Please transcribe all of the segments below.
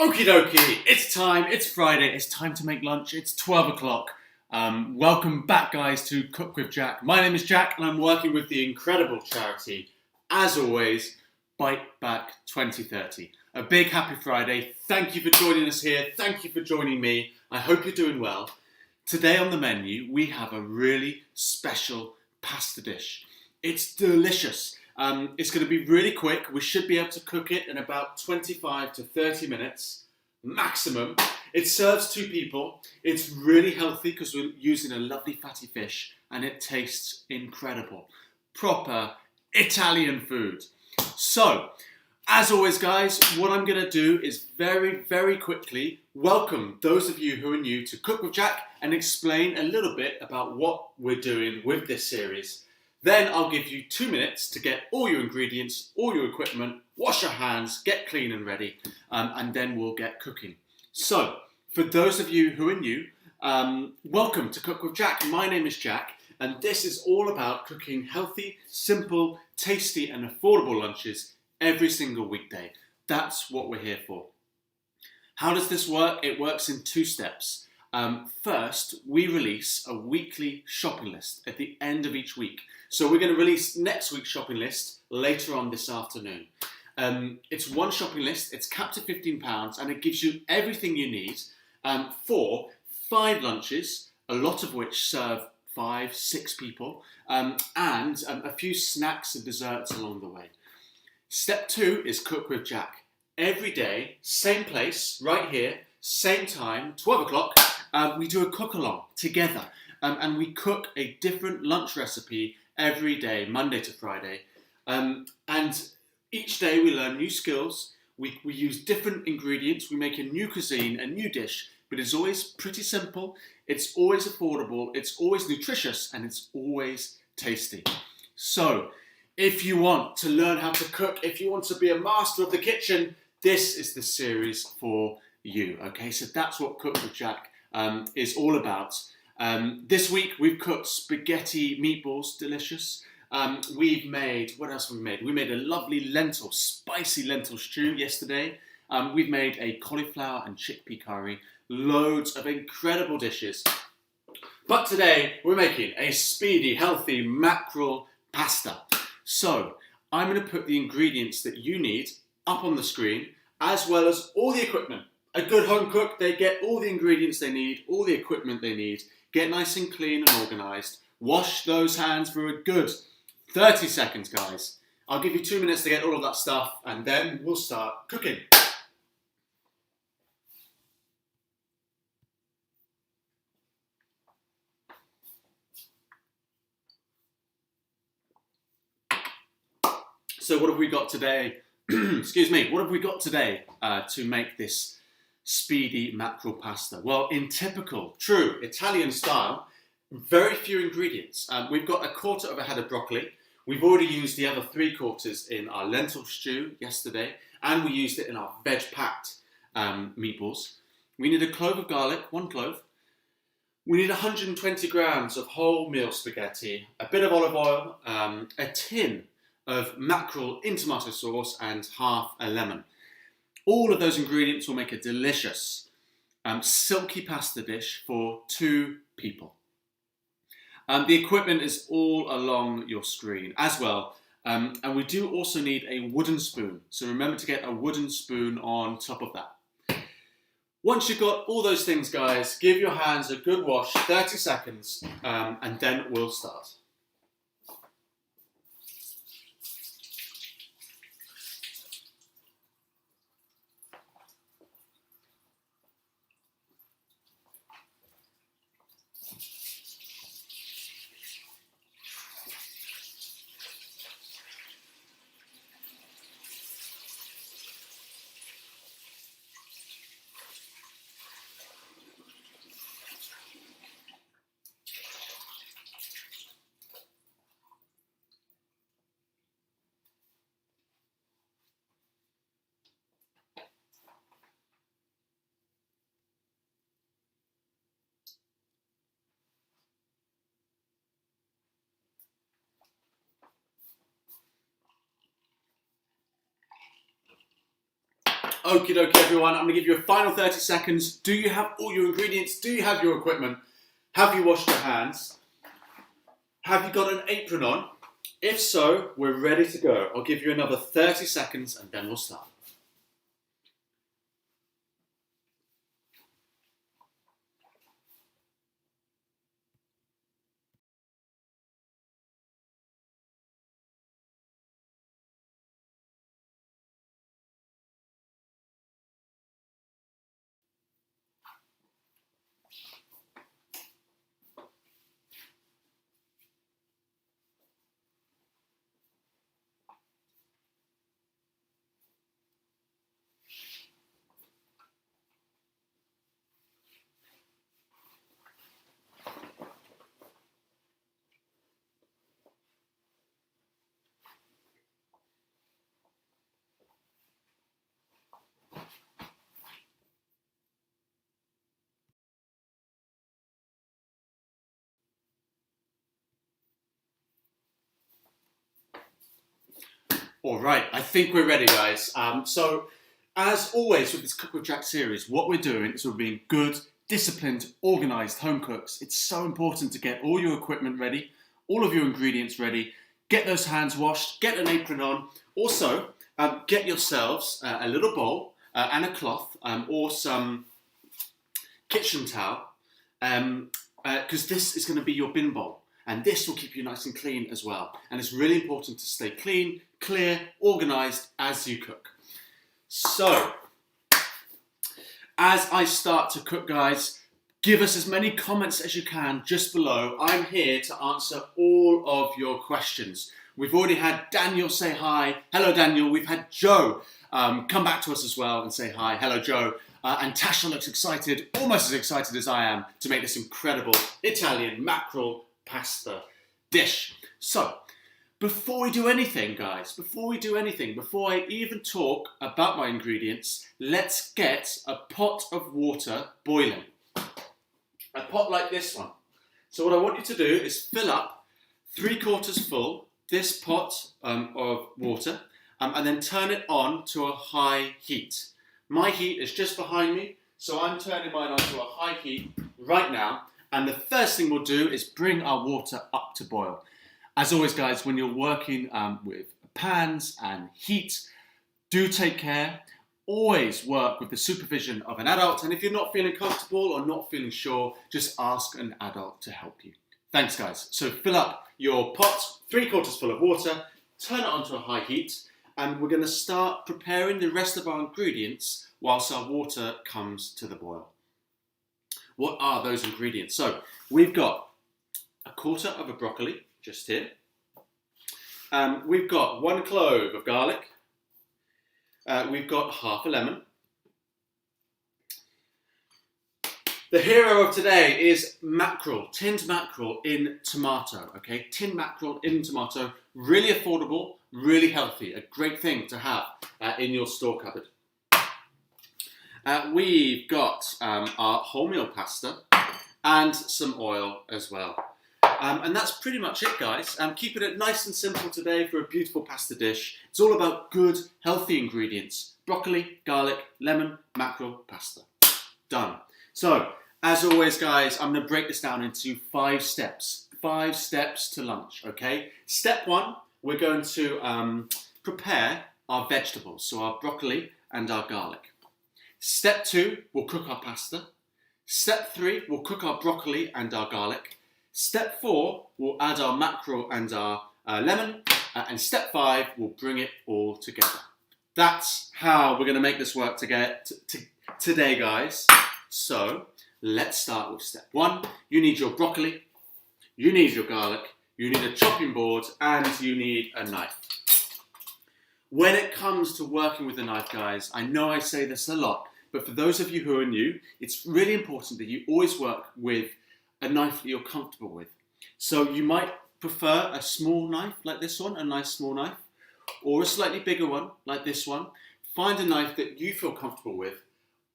Okie dokie, it's time, it's Friday, it's time to make lunch, it's 12 o'clock. Welcome back, guys, to Cook with Jack. My name is Jack and I'm working with the incredible charity, as always, Bite Back 2030. A big happy Friday. Thank you for joining us here. Thank you for joining me. I hope you're doing well. Today on the menu, we have a really special pasta dish. It's delicious. It's going to be really quick. We should be able to cook it in about 25 to 30 minutes maximum. It serves 2 people. It's really healthy because we're using a lovely fatty fish and it tastes incredible. Proper Italian food. So, as always, guys, what I'm going to do is very, very quickly welcome those of you who are new to Cook with Jack and explain a little bit about what we're doing with this series. Then I'll give you 2 minutes to get all your ingredients, all your equipment, wash your hands, get clean and ready, and then we'll get cooking. So, for those of you who are new, welcome to Cook with Jack. My name is Jack, and this is all about cooking healthy, simple, tasty, and affordable lunches every single weekday. That's what we're here for. How does this work? It works in 2 steps. First, we release a weekly shopping list at the end of each week. So we're going to release next week's shopping list later on this afternoon. It's one shopping list, it's capped at £15, and it gives you everything you need for 5 lunches, a lot of which serve 5, 6 people, and a few snacks and desserts along the way. Step 2 is Cook with Jack. Every day, same place, right here, same time, 12 o'clock, we do a cook-along together. And we cook a different lunch recipe every day, Monday to Friday. And each day we learn new skills, we use different ingredients, we make a new cuisine, a new dish, but it's always pretty simple, it's always affordable, it's always nutritious, and it's always tasty. So, if you want to learn how to cook, if you want to be a master of the kitchen, this is the series for you, okay? So that's what Cook with Jack is all about. This week we've cooked spaghetti meatballs, delicious. We've made, what else have we made? We made a lovely spicy lentil stew yesterday. We've made a cauliflower and chickpea curry. Loads of incredible dishes. But today we're making a speedy, healthy mackerel pasta. So I'm going to put the ingredients that you need up on the screen, as well as all the equipment. A good home cook, they get all the ingredients they need, all the equipment they need, get nice and clean and organised, wash those hands for a good 30 seconds, guys. I'll give you 2 minutes to get all of that stuff, and then we'll start cooking. So what have we got today? Excuse me, what have we got today to make this speedy mackerel pasta? Well, in typical, true Italian style, very few ingredients. We've got 1/4 of a head of broccoli. We've already used the other 3/4 in our lentil stew yesterday, and we used it in our veg-packed meatballs. We need a clove of garlic, 1 clove. We need 120 grams of wholemeal spaghetti, a bit of olive oil, a tin of mackerel in tomato sauce, and half a lemon. All of those ingredients will make a delicious silky pasta dish for 2 people. The equipment is all along your screen as well. And we do also need a wooden spoon. So remember to get a wooden spoon on top of that. Once you've got all those things, guys, give your hands a good wash, 30 seconds, and then we'll start. Okie dokie everyone, I'm going to give you a final 30 seconds. Do you have all your ingredients? Do you have your equipment? Have you washed your hands? Have you got an apron on? If so, we're ready to go. I'll give you another 30 seconds and then we'll start. All right, I think we're ready, guys. So, as always with this Cook with Jack series, what we're doing is we're being good, disciplined, organised home cooks. It's so important to get all your equipment ready, all of your ingredients ready, get those hands washed, get an apron on. Also, get yourselves a little bowl and a cloth or some kitchen towel, because this is going to be your bin bowl. And this will keep you nice and clean as well. And it's really important to stay clean, clear, organised as you cook. So, as I start to cook, guys, give us as many comments as you can just below. I'm here to answer all of your questions. We've already had Daniel say hi. Hello, Daniel. We've had Joe come back to us as well and say hi. Hello, Joe. And Tasha looks excited, almost as excited as I am, to make this incredible Italian mackerel pasta dish. So, before we do anything, guys, before I even talk about my ingredients, let's get a pot of water boiling. A pot like this one. So what I want you to do is fill up 3/4 full this pot of water and then turn it on to a high heat. My heat is just behind me, so I'm turning mine on to a high heat right now. And the first thing we'll do is bring our water up to boil. As always, guys, when you're working with pans and heat, do take care. Always work with the supervision of an adult. And if you're not feeling comfortable or not feeling sure, just ask an adult to help you. Thanks, guys. So fill up your pot, 3/4 full of water, turn it onto a high heat, and we're going to start preparing the rest of our ingredients whilst our water comes to the boil. What are those ingredients? So we've got 1/4 of a broccoli, just here. We've got 1 clove of garlic. We've got 1/2 lemon. The hero of today is mackerel, tinned mackerel in tomato, okay? Tinned mackerel in tomato, really affordable, really healthy, a great thing to have in your store cupboard. We've got our wholemeal pasta and some oil as well. And that's pretty much it, guys. Keeping it nice and simple today for a beautiful pasta dish. It's all about good, healthy ingredients. Broccoli, garlic, lemon, mackerel, pasta. Done. So, as always, guys, I'm going to break this down into 5 steps. 5 steps to lunch, okay? Step 1, we're going to prepare our vegetables. So our broccoli and our garlic. Step 2, we'll cook our pasta. Step 3, we'll cook our broccoli and our garlic. Step 4, we'll add our mackerel and our lemon. And step 5, we'll bring it all together. That's how we're going to make this work today, guys. So, let's start with step 1. You need your broccoli, you need your garlic, you need a chopping board, and you need a knife. When it comes to working with a knife, guys, I know I say this a lot, but for those of you who are new, it's really important that you always work with a knife that you're comfortable with. So you might prefer a small knife like this one, a nice small knife, or a slightly bigger one like this one. Find a knife that you feel comfortable with.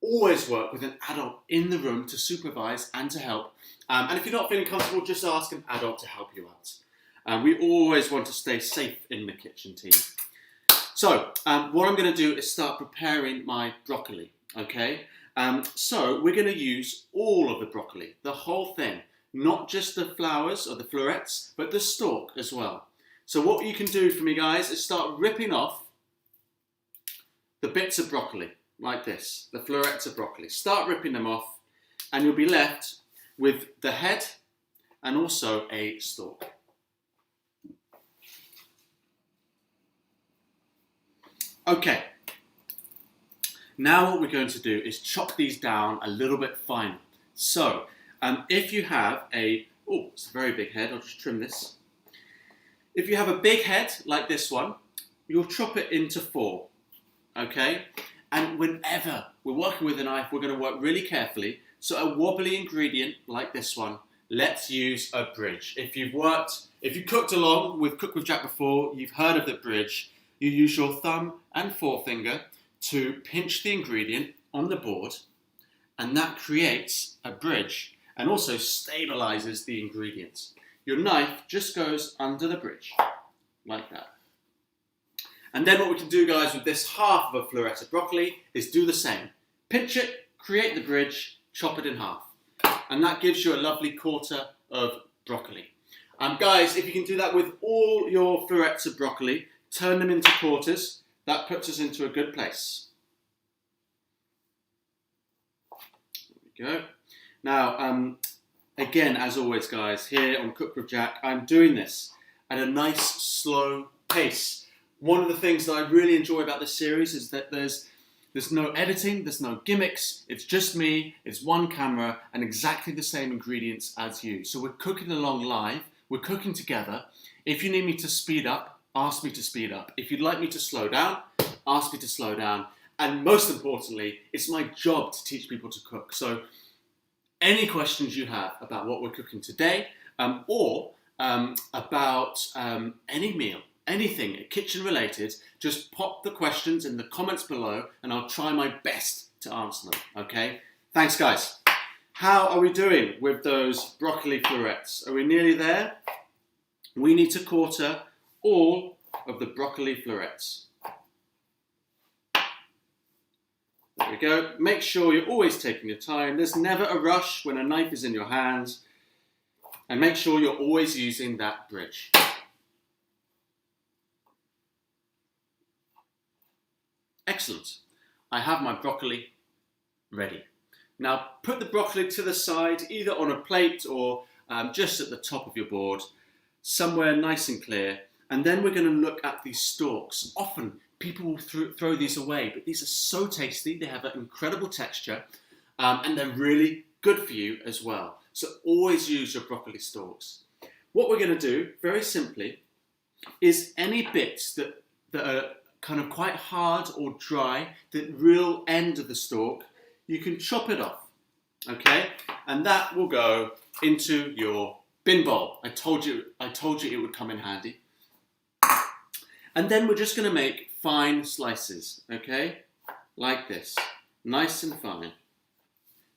Always work with an adult in the room to supervise and to help. And if you're not feeling comfortable, just ask an adult to help you out. We always want to stay safe in the kitchen, team. So what I'm going to do is start preparing my broccoli, okay? So we're going to use all of the broccoli, the whole thing, not just the flowers or the florets, but the stalk as well. So what you can do for me, guys, is start ripping off the bits of broccoli, like this, the florets of broccoli. Start ripping them off, and you'll be left with the head and also a stalk. Okay, now what we're going to do is chop these down a little bit finer. So, if you have it's a very big head, I'll just trim this. If you have a big head like this one, you'll chop it into 4, okay? And whenever we're working with a knife, we're going to work really carefully. So a wobbly ingredient like this one, let's use a bridge. If you've cooked along with Cook with Jack before, you've heard of the bridge. You use your thumb and forefinger to pinch the ingredient on the board, and that creates a bridge and also stabilizes the ingredients. Your knife just goes under the bridge, like that. And then what we can do, guys, with this half of a floret of broccoli is do the same. Pinch it, create the bridge, chop it in half. And that gives you a lovely quarter of broccoli. Guys, if you can do that with all your florets of broccoli, turn them into quarters. That puts us into a good place. There we go. Now, again, as always, guys, here on Cook with Jack, I'm doing this at a nice, slow pace. One of the things that I really enjoy about this series is that there's no editing, there's no gimmicks, it's just me, it's one camera, and exactly the same ingredients as you. So we're cooking along live, we're cooking together. If you need me to speed up, ask me to speed up. If you'd like me to slow down, ask me to slow down. And most importantly, it's my job to teach people to cook. So any questions you have about what we're cooking today, or about any meal, anything kitchen related, just pop the questions in the comments below and I'll try my best to answer them, okay? Thanks, guys. How are we doing with those broccoli florets? Are we nearly there? We need to quarter all of the broccoli florets. There we go. Make sure you're always taking your time. There's never a rush when a knife is in your hands. And make sure you're always using that bridge. Excellent. I have my broccoli ready. Now put the broccoli to the side, either on a plate or just at the top of your board, somewhere nice and clear. And then we're going to look at these stalks. Often people will throw these away, but these are so tasty. They have an incredible texture and they're really good for you as well. So always use your broccoli stalks. What we're going to do, very simply, is any bits that are kind of quite hard or dry, the real end of the stalk, you can chop it off, okay? And that will go into your bin bowl. I told you it would come in handy. And then we're just going to make fine slices, okay? Like this, nice and fine.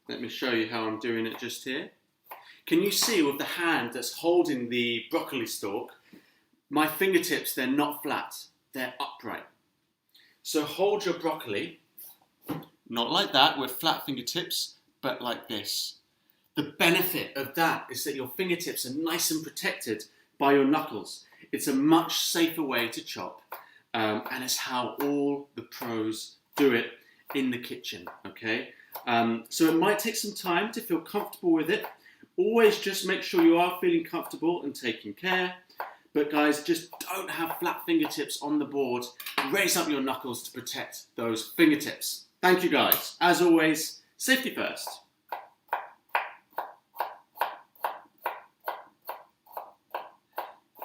Let me show you how I'm doing it just here. Can you see with the hand that's holding the broccoli stalk, my fingertips, they're not flat, they're upright. So hold your broccoli, not like that with flat fingertips, but like this. The benefit of that is that your fingertips are nice and protected by your knuckles. It's a much safer way to chop, and it's how all the pros do it in the kitchen, okay? So it might take some time to feel comfortable with it. Always just make sure you are feeling comfortable and taking care. But guys, just don't have flat fingertips on the board. Raise up your knuckles to protect those fingertips. Thank you, guys. As always, safety first.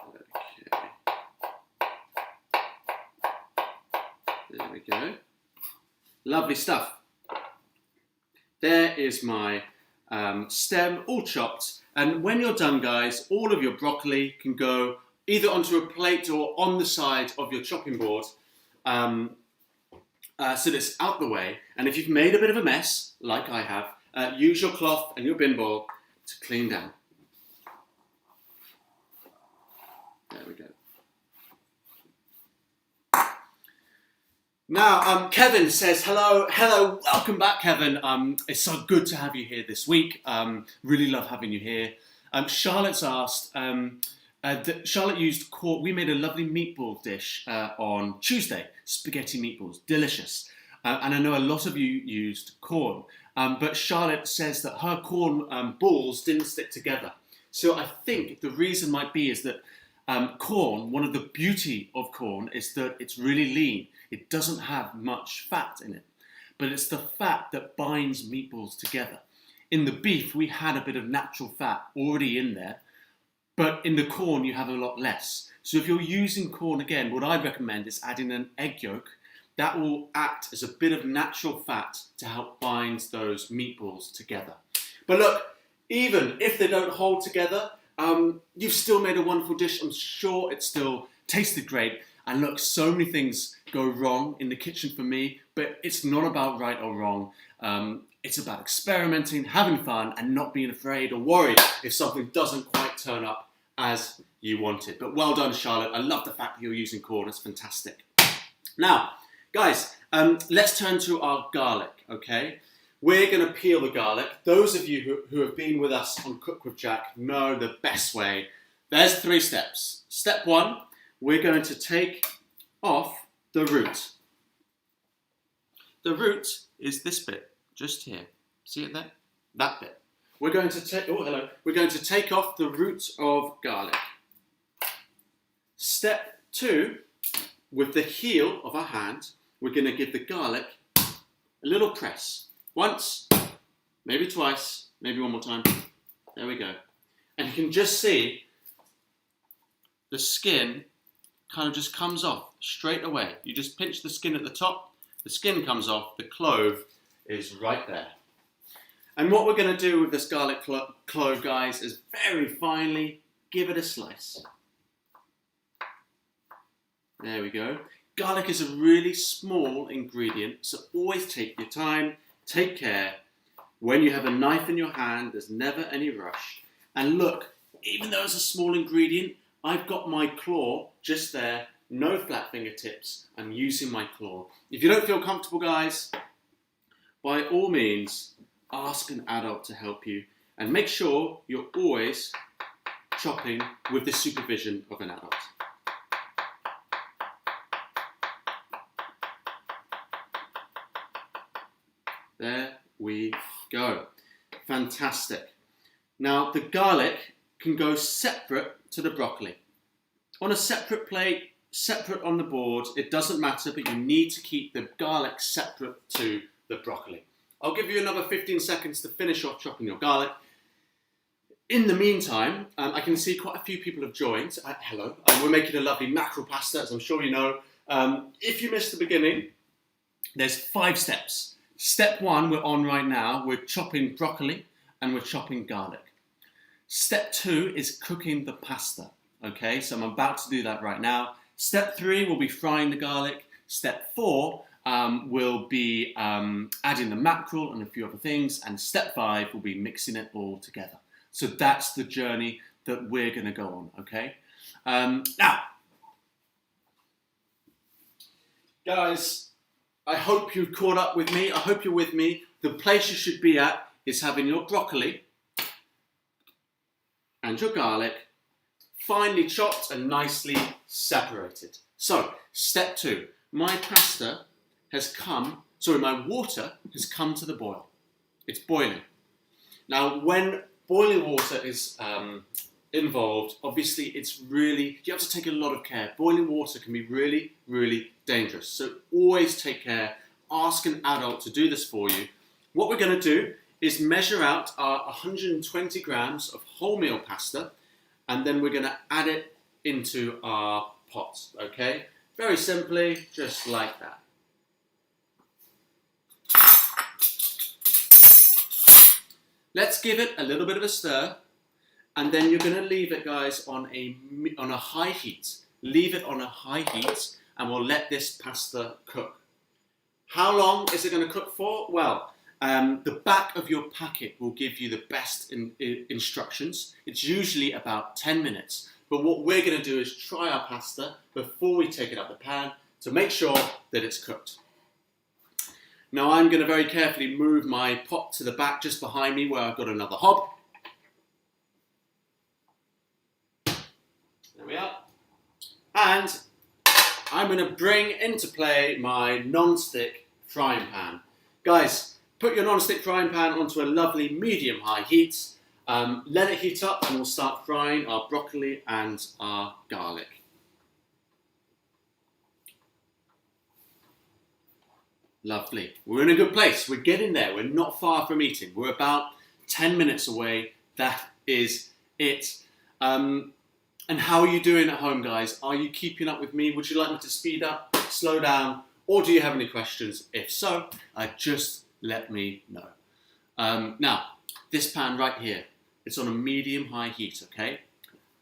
Okay. There we go. Lovely stuff. There is my stem all chopped. And when you're done, guys, all of your broccoli can go either onto a plate or on the side of your chopping board, so that it's out the way. And if you've made a bit of a mess, like I have, use your cloth and your bin bowl to clean down. There we go. Now, Kevin says, hello, welcome back, Kevin. It's so good to have you here this week. Really love having you here. Charlotte's asked, Charlotte used corn. We made a lovely meatball dish on Tuesday, spaghetti meatballs, delicious. And I know a lot of you used corn, but Charlotte says that her corn balls didn't stick together. So I think the reason might be is that corn, one of the beauty of corn is that it's really lean. It doesn't have much fat in it, but it's the fat that binds meatballs together. In the beef, we had a bit of natural fat already in there, but in the corn, you have a lot less. So if you're using corn again, what I'd recommend is adding an egg yolk. That will act as a bit of natural fat to help bind those meatballs together. But look, even if they don't hold together, you've still made a wonderful dish. I'm sure it still tasted great. And look, so many things go wrong in the kitchen for me, but it's not about right or wrong. It's about experimenting, having fun, and not being afraid or worried if something doesn't quite turn up as you wanted. But well done, Charlotte. I love the fact that you're using corn. It's fantastic. Now, guys, let's turn to our garlic, okay? We're going to peel the garlic. Those of you who have been with us on Cook with Jack know the best way. There's 3 steps. Step 1, we're going to take off the root. The root is this bit, just here. See it there? That bit. We're going to take, We're going to take off the root of garlic. Step 2, with the heel of our hand, we're going to give the garlic a little press. Once, maybe twice, maybe one more time. There we go. And you can just see the skin kind of just comes off straight away. You just pinch the skin at the top, the skin comes off, the clove is right there. And what we're going to do with this garlic clove, guys, is very finely give it a slice. There we go. Garlic is a really small ingredient, so always take your time. Take care. When you have a knife in your hand, there's never any rush. And look, even though it's a small ingredient, I've got my claw just there, no flat fingertips. I'm using my claw. If you don't feel comfortable, guys, by all means, ask an adult to help you. And make sure you're always chopping with the supervision of an adult. There we go. Fantastic. Now the garlic can go separate to the broccoli. On a separate plate, separate on the board, it doesn't matter, but you need to keep the garlic separate to the broccoli. I'll give you another 15 seconds to finish off chopping your garlic. In the meantime, I can see quite a few people have joined. Hello. We're making a lovely mackerel pasta, as I'm sure you know. If you missed the beginning, there's 5 steps. Step 1, we're on right now. We're chopping broccoli and we're chopping garlic. Step 2 is cooking the pasta. Okay, so I'm about to do that right now. Step 3 will be frying the garlic. Step 4 will be adding the mackerel and a few other things. And step 5 will be mixing it all together. So that's the journey that we're going to go on, okay? Now, guys, I hope you've caught up with me. I hope you're with me. The place you should be at is having your broccoli and your garlic finely chopped and nicely separated. So, step 2. My water has come to the boil. It's boiling. Now, when boiling water is involved, obviously you have to take a lot of care. Boiling water can be really, really dangerous. So always take care. Ask an adult to do this for you. What we're going to do is measure out our 120 grams of wholemeal pasta, and then we're going to add it into our pot, okay? Very simply, just like that. Let's give it a little bit of a stir, and then you're going to leave it, guys, on a high heat. Leave it on a high heat, and we'll let this pasta cook. How long is it going to cook for? Well, the back of your packet will give you the best instructions. It's usually about 10 minutes. But what we're going to do is try our pasta before we take it out the pan to make sure that it's cooked. Now I'm going to very carefully move my pot to the back just behind me where I've got another hob. There we are. And I'm going to bring into play my non-stick frying pan. Guys, put your non-stick frying pan onto a lovely medium-high heat. Let it heat up and we'll start frying our broccoli and our garlic. Lovely. We're in a good place. We're getting there. We're not far from eating. We're about 10 minutes away. That is it. And how are you doing at home, guys? Are you keeping up with me? Would you like me to speed up, slow down, or do you have any questions? If so, just let me know. Now, this pan right here, it's on a medium-high heat, okay?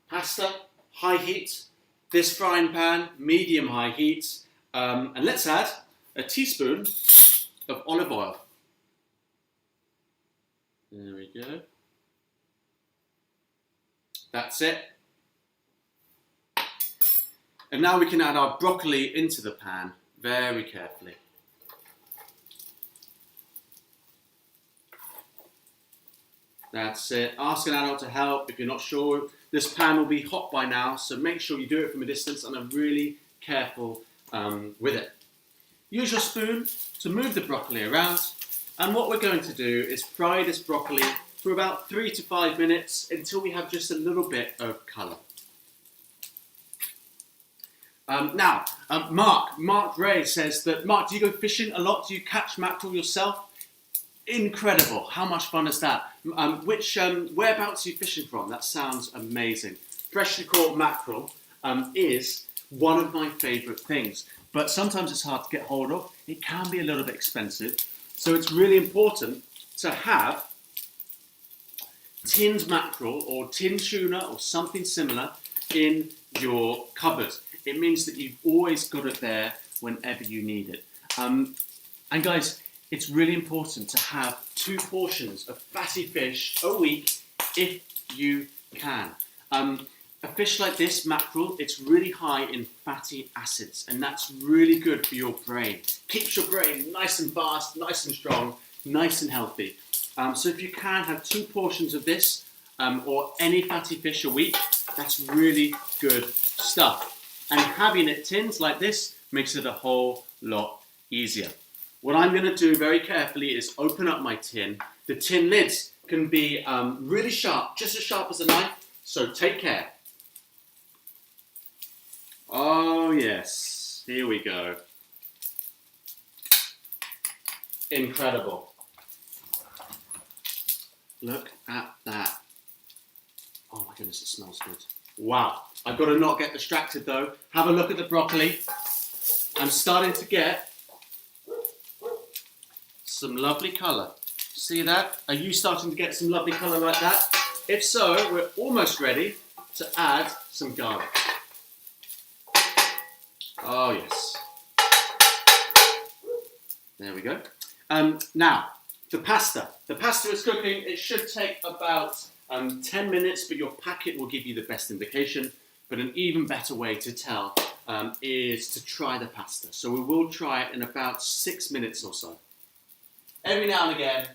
Pasta, high heat. This frying pan, medium-high heat. And let's add a teaspoon of olive oil. There we go. That's it. And now we can add our broccoli into the pan very carefully. That's it. Ask an adult to help if you're not sure. This pan will be hot by now, so make sure you do it from a distance and are really careful with it. Use your spoon to move the broccoli around, and what we're going to do is fry this broccoli for about 3 to 5 minutes until we have just a little bit of colour. Mark Ray says that, Mark, do you go fishing a lot? Do you catch mackerel yourself? Incredible. How much fun is that? Whereabouts are you fishing from? That sounds amazing. Freshly caught mackerel is one of my favourite things, but sometimes it's hard to get hold of. It can be a little bit expensive, so it's really important to have tinned mackerel or tinned tuna or something similar in your cupboard. It means that you've always got it there whenever you need it. And guys, it's really important to have 2 portions of fatty fish a week if you can. A fish like this, mackerel, it's really high in fatty acids, and that's really good for your brain. Keeps your brain nice and fast, nice and strong, nice and healthy. So if you can have 2 portions of this or any fatty fish a week, that's really good stuff. And having it tinned like this makes it a whole lot easier. What I'm going to do very carefully is open up my tin. The tin lids can be really sharp, just as sharp as a knife, so take care. Oh yes, here we go. Incredible. Look at that. Oh my goodness, it smells good. Wow. I've got to not get distracted though. Have a look at the broccoli. I'm starting to get some lovely colour. See that? Are you starting to get some lovely colour like that? If so, we're almost ready to add some garlic. Oh yes. There we go. Now, the pasta. The pasta is cooking. It should take about 10 minutes, but your packet will give you the best indication. But an even better way to tell is to try the pasta. So we will try it in about 6 minutes or so. Every now and again,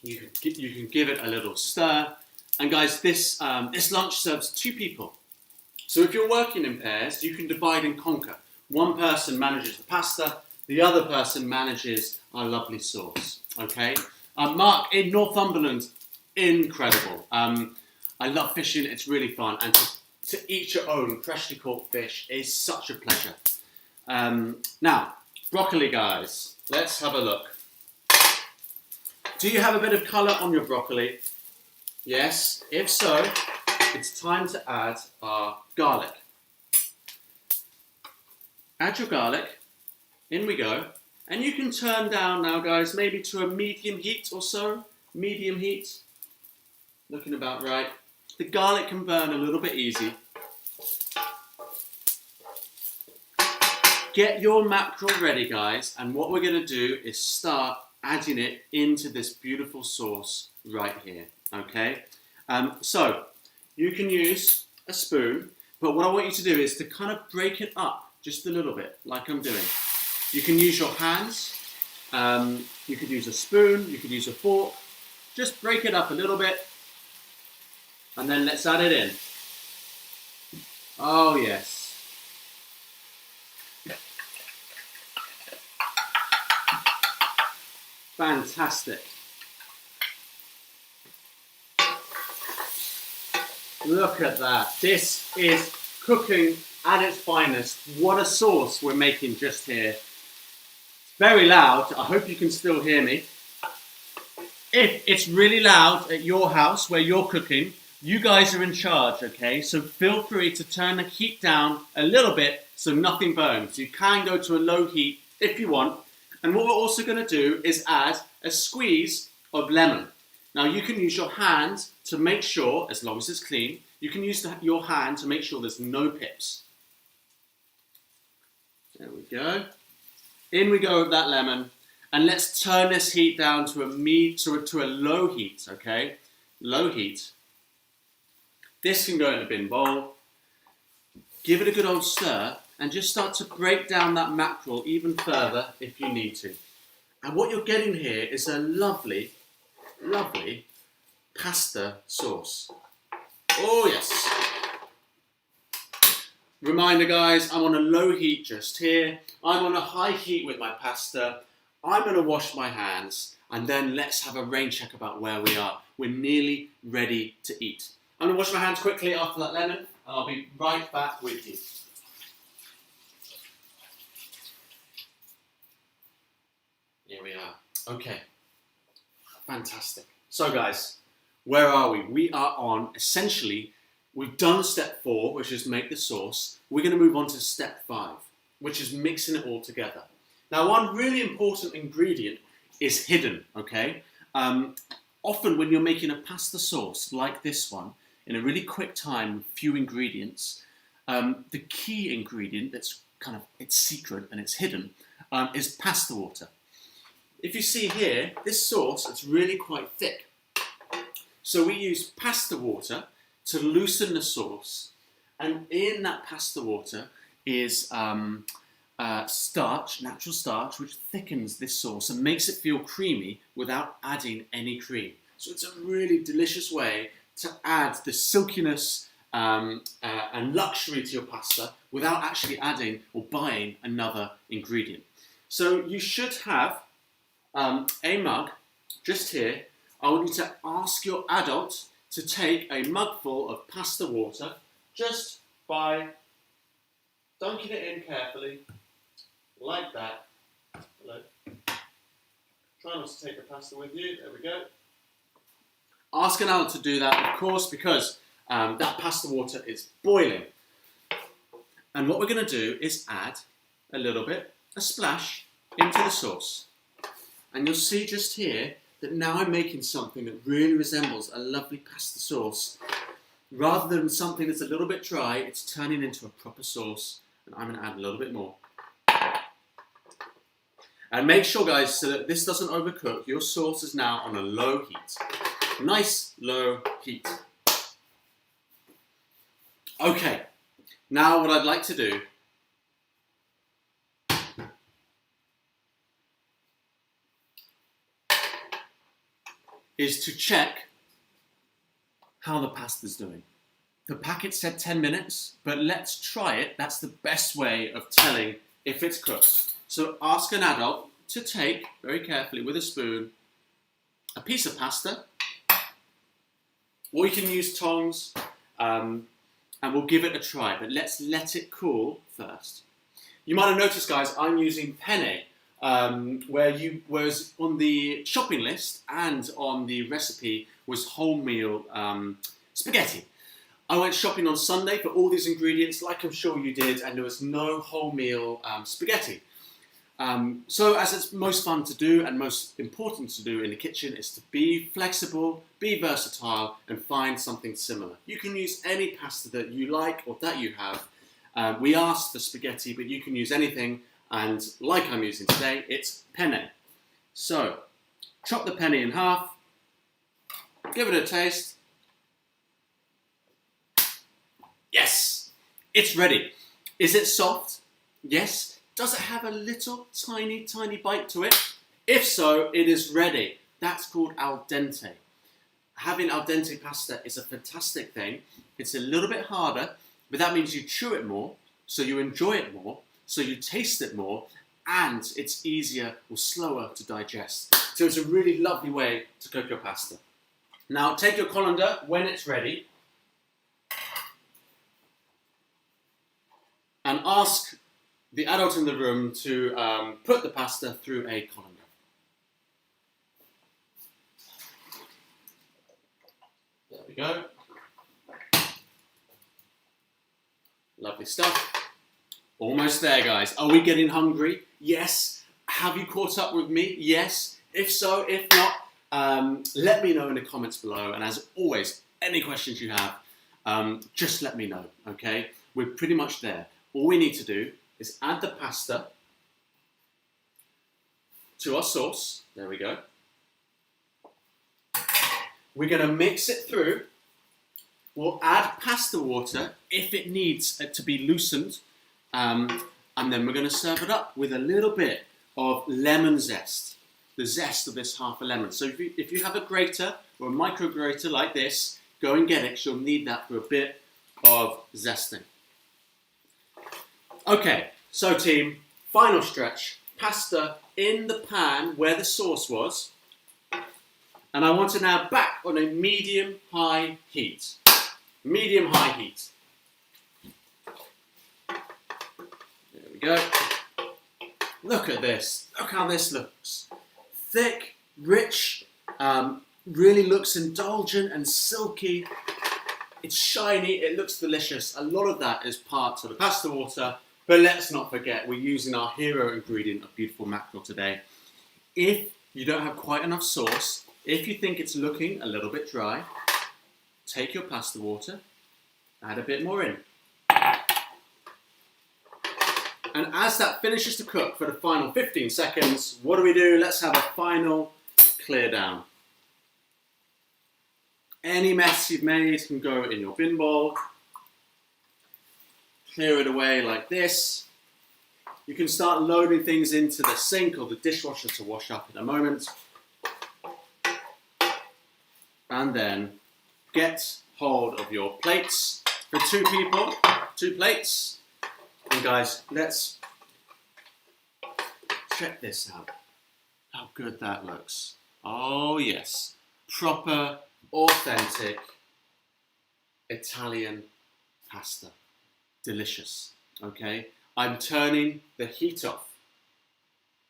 you can give it a little stir. And guys, this lunch serves 2 people. So if you're working in pairs, you can divide and conquer. One person manages the pasta, the other person manages our lovely sauce. Okay? Mark in Northumberland, incredible. I love fishing, it's really fun. And to eat your own freshly caught fish is such a pleasure. Now, broccoli guys, let's have a look. Do you have a bit of colour on your broccoli? Yes, if so, it's time to add our garlic. Add your garlic, in we go. And you can turn down now guys, maybe to a medium heat or so. Medium heat, looking about right. The garlic can burn a little bit easy. Get your mackerel ready guys, and what we're going to do is start adding it into this beautiful sauce right here, okay? So, you can use a spoon, but what I want you to do is to kind of break it up just a little bit, like I'm doing. You can use your hands, you could use a spoon, you could use a fork. Just break it up a little bit, and then let's add it in. Oh yes. Fantastic. Look at that. This is cooking at its finest. What a sauce we're making just here. It's very loud. I hope you can still hear me. If it's really loud at your house where you're cooking, you guys are in charge, okay? So feel free to turn the heat down a little bit so nothing burns. You can go to a low heat if you want. And what we're also going to do is add a squeeze of lemon. Now you can use your hand to make sure, as long as it's clean, you can use your hand to make sure there's no pips. There we go. In we go with that lemon. And let's turn this heat down to a low heat, okay? Low heat. This can go in a bin bowl. Give it a good old stir and just start to break down that mackerel even further if you need to. And what you're getting here is a lovely, lovely pasta sauce. Oh yes. Reminder guys, I'm on a low heat just here. I'm on a high heat with my pasta. I'm going to wash my hands and then let's have a rain check about where we are. We're nearly ready to eat. I'm going to wash my hands quickly after that lemon and I'll be right back with you. Here we are. Okay. Fantastic. So guys, where are we? We are on, essentially, we've done step 4, which is make the sauce. We're going to move on to step 5, which is mixing it all together. Now, one really important ingredient is hidden, okay? Often when you're making a pasta sauce like this one, in a really quick time with few ingredients, the key ingredient that's it's secret and it's hidden is pasta water. If you see here, this sauce is really quite thick. So we use pasta water to loosen the sauce, and in that pasta water is starch, natural starch, which thickens this sauce and makes it feel creamy without adding any cream. So it's a really delicious way to add the silkiness and luxury to your pasta without actually adding or buying another ingredient. So you should have a mug just here. I want you to ask your adult to take a mug full of pasta water just by dunking it in carefully, like that. Hello. Try not to take the pasta with you. There we go. Ask an adult to do that, of course, because that pasta water is boiling. And what we're going to do is add a little bit, a splash, into the sauce. And you'll see just here that now I'm making something that really resembles a lovely pasta sauce. Rather than something that's a little bit dry, it's turning into a proper sauce. And I'm going to add a little bit more. And make sure, guys, so that this doesn't overcook, your sauce is now on a low heat. Nice low heat. Okay, now what I'd like to do is to check how the pasta's doing. The packet said 10 minutes, but let's try it. That's the best way of telling if it's cooked. So ask an adult to take, very carefully with a spoon, a piece of pasta, or you can use tongs, and we'll give it a try, but let's let it cool first. You might have noticed, guys, I'm using penne, whereas on the shopping list and on the recipe was wholemeal spaghetti. I went shopping on Sunday for all these ingredients, like I'm sure you did, and there was no wholemeal spaghetti. So as it's most fun to do and most important to do in the kitchen is to be flexible, be versatile, and find something similar. You can use any pasta that you like or that you have. We asked for spaghetti, but you can use anything, and like I'm using today, it's penne. So, chop the penne in half, give it a taste. Yes, it's ready. Is it soft? Yes. Does it have a little tiny, tiny bite to it? If so, it is ready. That's called al dente. Having al dente pasta is a fantastic thing. It's a little bit harder, but that means you chew it more, so you enjoy it more, so you taste it more, and it's easier or slower to digest. So it's a really lovely way to cook your pasta. Now take your colander when it's ready and ask the adult in the room to put the pasta through a colander. There we go. Lovely stuff. Almost there, guys. Are we getting hungry? Yes. Have you caught up with me? Yes. If so, if not, let me know in the comments below. And as always, any questions you have, just let me know, okay? We're pretty much there. All we need to do is add the pasta to our sauce. There we go. We're going to mix it through. We'll add pasta water if it needs it to be loosened. And then we're going to serve it up with a little bit of lemon zest. The zest of this half a lemon. So if you have a grater or a micro grater like this, go and get it because you'll need that for a bit of zesting. Okay, so team, final stretch. Pasta in the pan where the sauce was. And I want to now back on a medium-high heat. Medium-high heat. There we go. Look at this. Look how this looks. Thick, rich, really looks indulgent and silky. It's shiny, it looks delicious. A lot of that is part of the pasta water. But let's not forget, we're using our hero ingredient of beautiful mackerel today. If you don't have quite enough sauce, if you think it's looking a little bit dry, take your pasta water, add a bit more in. And as that finishes to cook for the final 15 seconds, what do? Let's have a final clear down. Any mess you've made can go in your bin bowl. Clear it away like this. You can start loading things into the sink or the dishwasher to wash up in a moment. And then get hold of your plates. For 2 people, 2 plates. And guys, let's check this out. How good that looks. Oh yes, proper, authentic Italian pasta. Delicious, okay? I'm turning the heat off.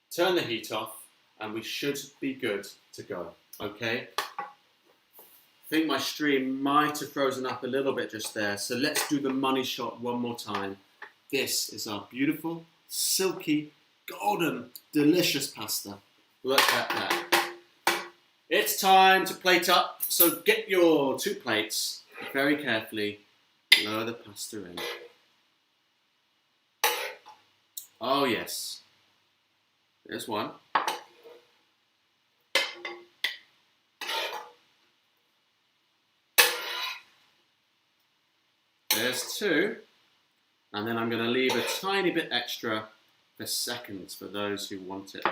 Turn the heat off and we should be good to go, okay? I think my stream might have frozen up a little bit just there, so let's do the money shot one more time. This is our beautiful, silky, golden, delicious pasta. Look at that. It's time to plate up, so get your 2 plates, very carefully, lower the pasta in. Oh yes, there's one. There's 2. And then I'm going to leave a tiny bit extra for seconds for those who want it.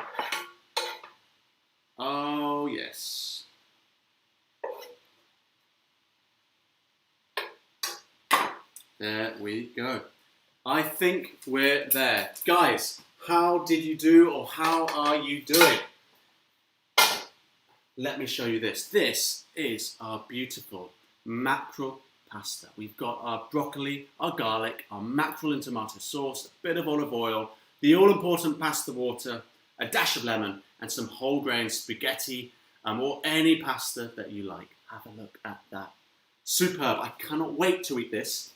Oh yes. There we go. I think we're there. Guys, how did you do or how are you doing? Let me show you this. This is our beautiful mackerel pasta. We've got our broccoli, our garlic, our mackerel and tomato sauce, a bit of olive oil, the all-important pasta water, a dash of lemon, and some whole grain spaghetti or any pasta that you like. Have a look at that. Superb. I cannot wait to eat this.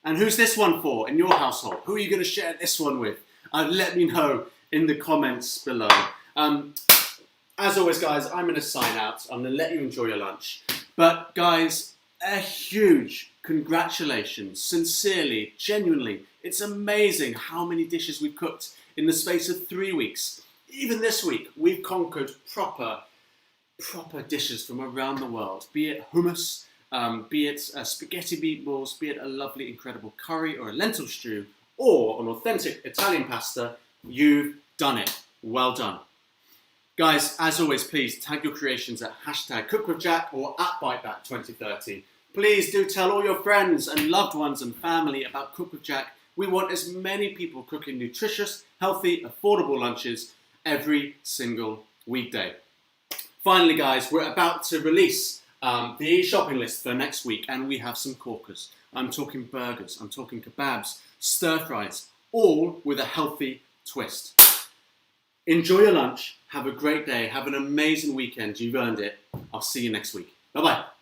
And who's this one for in your household? Who are you going to share this one with? Let me know in the comments below. As always, guys, I'm going to sign out. I'm going to let you enjoy your lunch. But, guys, a huge congratulations, sincerely, genuinely. It's amazing how many dishes we've cooked in the space of 3 weeks. Even this week, we've conquered proper dishes from around the world, be it hummus, be it spaghetti meatballs, be it a lovely, incredible curry or a lentil stew, or an authentic Italian pasta You've done it. Well done. Guys, as always, please tag your creations at #CookWithJack or @BiteBack2030. Please do tell all your friends and loved ones and family about Cook with Jack. We want as many people cooking nutritious, healthy, affordable lunches every single weekday. Finally, guys, we're about to release the shopping list for next week, and we have some corkers. I'm talking burgers, I'm talking kebabs, stir fries, all with a healthy twist. Enjoy your lunch, have a great day, have an amazing weekend, you've earned it. I'll see you next week. Bye-bye.